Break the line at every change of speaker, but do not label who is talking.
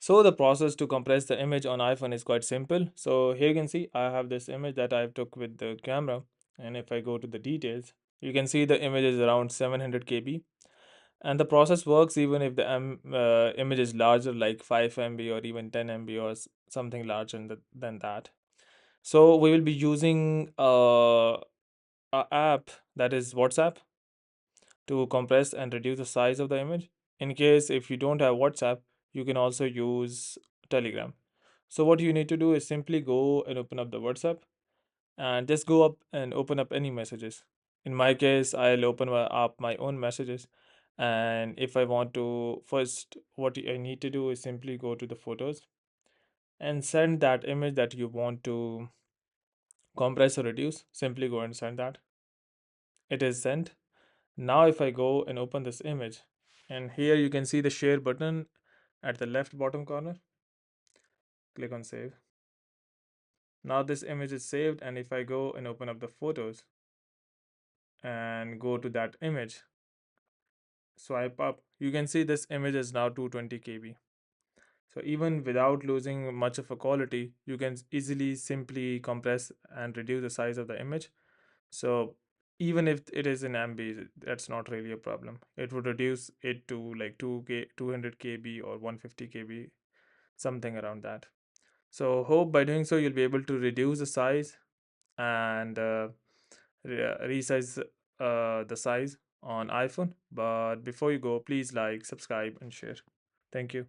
So the process to compress the image on iPhone is quite simple. So here you can see I have this image that I've took with the camera, and if I go to the details, you can see the image is around 700 KB, and the process works even if the image is larger, like 5 MB or even 10 MB or something larger than that. So we will be using a app, that is WhatsApp, to compress and reduce the size of the image. In case if you don't have WhatsApp, you can also use Telegram. So what you need to do is simply go and open up the WhatsApp and just go up and open up any messages. In my case, I'll up my own messages. And if I want to, first, what I need to do is simply go to the photos and send that image that you want to compress or reduce. Simply go and send that. It is sent. Now, if I go and open this image, and here you can see the share button at the left bottom corner, click on save. Now, this image is saved, and if I go and open up the photos and go to that image, swipe up, you can see this image is now 220 KB. So, even without losing much of a quality, you can easily simply compress and reduce the size of the image. So, even if it is in MB, that's not really a problem. It would reduce it to like 200 KB or 150 KB, something around that. So hope by doing so you'll be able to reduce the size and resize the size on iPhone. But before you go, please like, subscribe, and share. Thank you.